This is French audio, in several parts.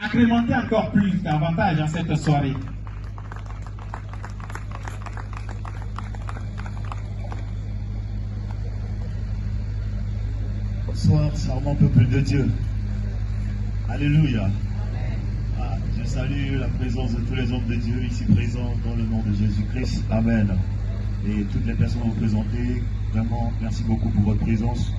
agrémenter encore plus davantage en cette soirée. Bonsoir, charmant peuple de Dieu. Alléluia. Je salue la présence de tous les hommes de Dieu ici présents dans le nom de Jésus-Christ. Amen. Et toutes les personnes représentées, vraiment, merci beaucoup pour votre présence.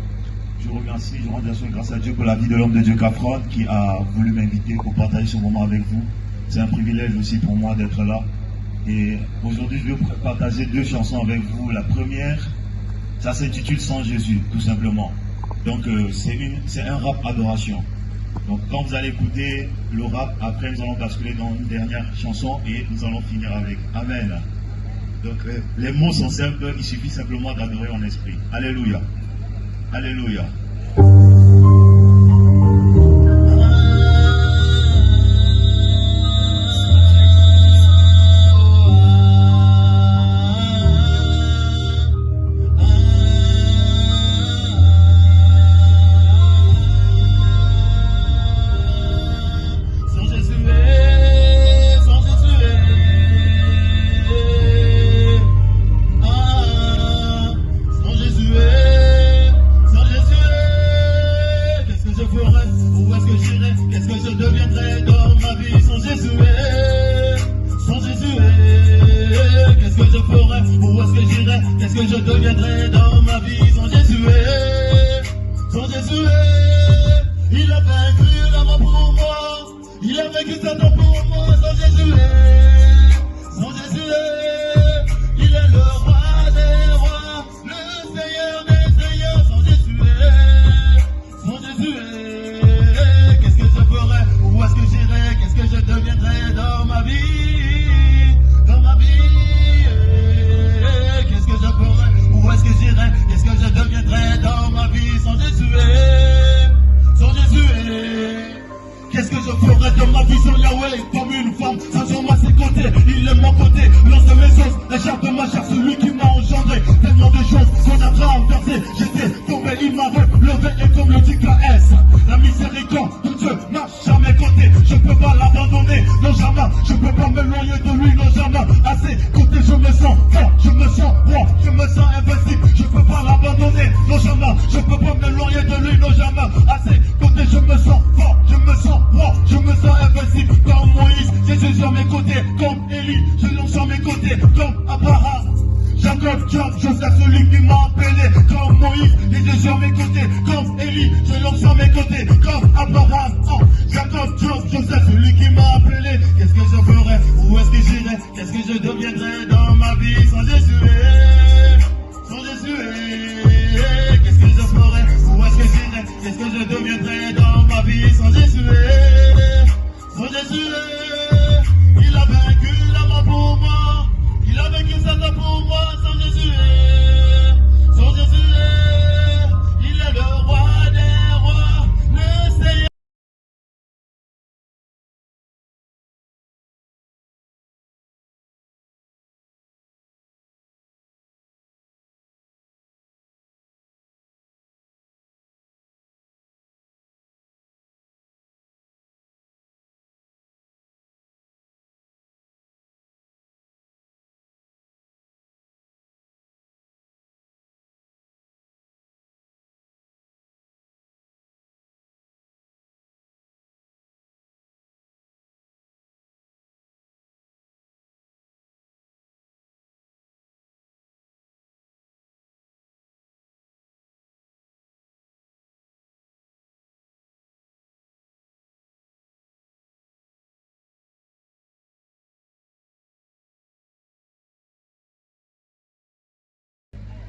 Je remercie, je rends bien sûr grâce à Dieu pour la vie de l'homme de Dieu Kafron qui a voulu m'inviter pour partager ce moment avec vous. C'est un privilège aussi pour moi d'être là. Et aujourd'hui, je vais partager 2 chansons avec vous. La première, ça s'intitule Sans Jésus, tout simplement. Donc c'est un rap adoration. Donc quand vous allez écouter le rap, après nous allons basculer dans une dernière chanson et nous allons finir avec. Amen. Donc les mots sont simples, il suffit simplement d'adorer en esprit. Alléluia. Alléluia.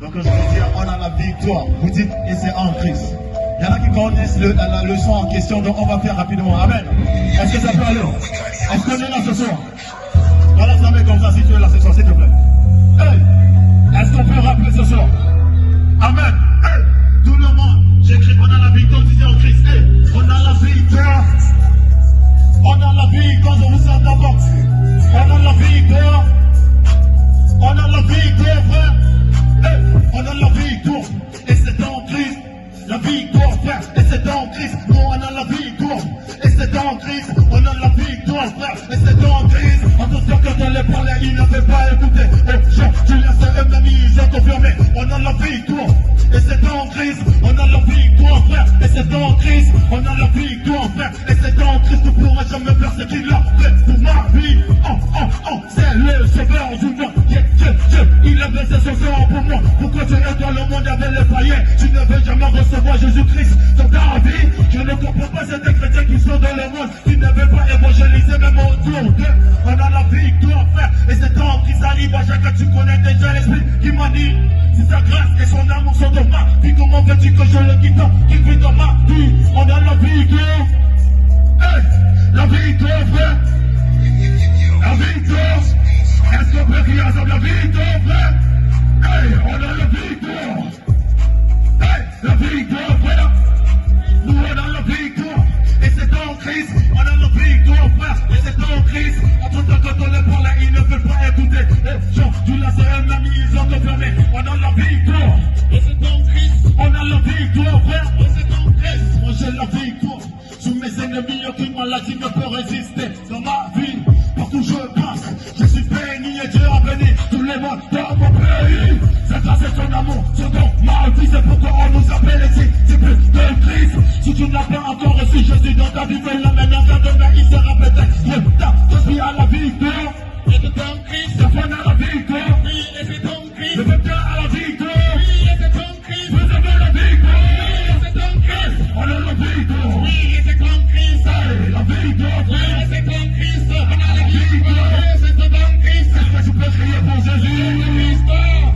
Donc je veux dire, on a la victoire. Vous dites, et c'est en Christ. Il y en a qui connaissent la leçon en question, donc on va faire rapidement. Amen. Est-ce que ça peut aller? Est-ce qu'on est là ce soir? Voilà, ça met comme ça si tu es là ce soir, s'il te plaît. Hey! Est-ce qu'on peut rappeler ce soir? Amen. Hey! Tout le monde, j'écris, on a la victoire, tu dis en Christ. Hey! On a la victoire. On a la victoire, je vous entends pas. On a la victoire. On a la victoire, frère. Hey! On a la victoire. c'est en Christ. La victoire, frère, et c'est en Christ. Non, on a la victoire, et c'est c'est en Christ, on a la victoire, frère. Et c'est en Christ, en tout temps quand on les parlait, ils n'avaient pas écouté. Et Jean, tu laisses eux-mêmes, ils ont confirmé, on a la victoire. Et c'est en Christ, on a la victoire, frère. Et c'est en Christ, on a la victoire, frère. Et c'est en Christ, tu pourras jamais faire ce qu'il a fait pour ma vie. C'est le sauveur du monde. Il a versé son sang pour moi. Pourquoi tu es dans le monde avec les païens? Tu ne veux jamais recevoir Jésus-Christ dans ta vie. Je ne comprends pas ces chrétiens qui sont dans le monde, qui ne veulent pas évangéliser même autour d'eux. On a la victoire, frère. Et c'est en Christ arrive à chacun. Tu connais déjà l'esprit qui m'a dit. Si sa grâce et son amour sont dans ma vie, comment veux-tu que je le quitte qui vit dans ma vie? On a la victoire. Hey, la victoire, frère. La victoire. Est-ce qu'on peut crier ensemble la victoire, frère? Hey, on a la victoire. Hey, la victoire, frère. Nous, on a la victoire. Et c'est en Christ, on a la victoire, frère. Et c'est en Christ. En tout temps, quand on les parle, ils ne veulent pas écouter. Et Jean, tu l'as c'est un ami, ils ont confirmé. On a la victoire. Et c'est en Christ. On a la victoire, frère. Et c'est en Christ. Moi, j'ai la victoire. Sous mes ennemis, aucune maladie ne peut résister. Dans ma vie, partout je passe, je suis béni et Dieu a béni tous les mondes dans mon pays. Sa grâce et son amour sont dans ma vie, c'est pourquoi on nous appelle ici, c'est plus de Christ. Si tu n'as pas encore reçu Jésus dans ta vie, fais la même affaire demain, il sera peut-être. Je suis à la victoire. Et c'est en Christ. La foi à la victoire. Oui, et c'est en Christ. Le peuple à la victoire. Oui, et c'est en Christ. Vous avez la victoire. Oui, et c'est en Christ. On a la victoire. Oui, et c'est en Christ. Hey, la victoire. Oui, et c'est en Christ. On a la victoire. Oui, c'est en Christ. Est-ce que tu peux crier pour Jésus?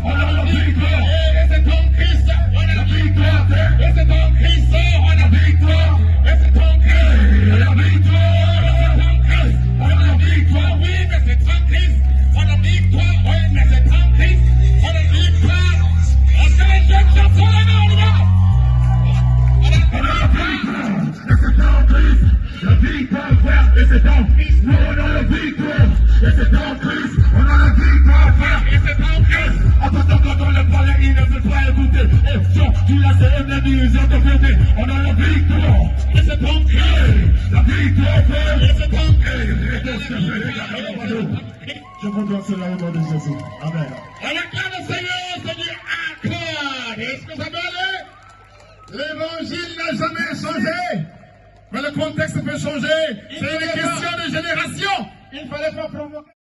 On a la victoire. Oui, et c'est en Christ. On a la victoire. Et c'est en Christ. On a la victoire. Et c'est en Christ. La victoire. On a la victoire. Oui, mais c'est en Christ. On a la victoire. Oui, mais c'est en Christ. On a la victoire. Est-ce que les jeunes chantent sur les mains, là? On a la victoire. Et c'est en Christ. La victoire, frère. Et c'est en Christ. Nous, on a la victoire. Et c'est en Christ. On a la victoire, frère. Et c'est en Christ. En tout temps, quand on les parlait, ils ne veulent pas écouter. Et Jean, tu l'as c'est ennemi, ils ont confirmé. On a la victoire. Et c'est en Christ. La victoire, frère. Et c'est en Christ. Je vous dois cela au nom de Jésus. Amen. On acclame le Seigneur, Seigneur, accorde. Est-ce que ça va aller? L'évangile n'a jamais changé. Mais le contexte peut changer. C'est une question de génération. Il fallait pas provoquer.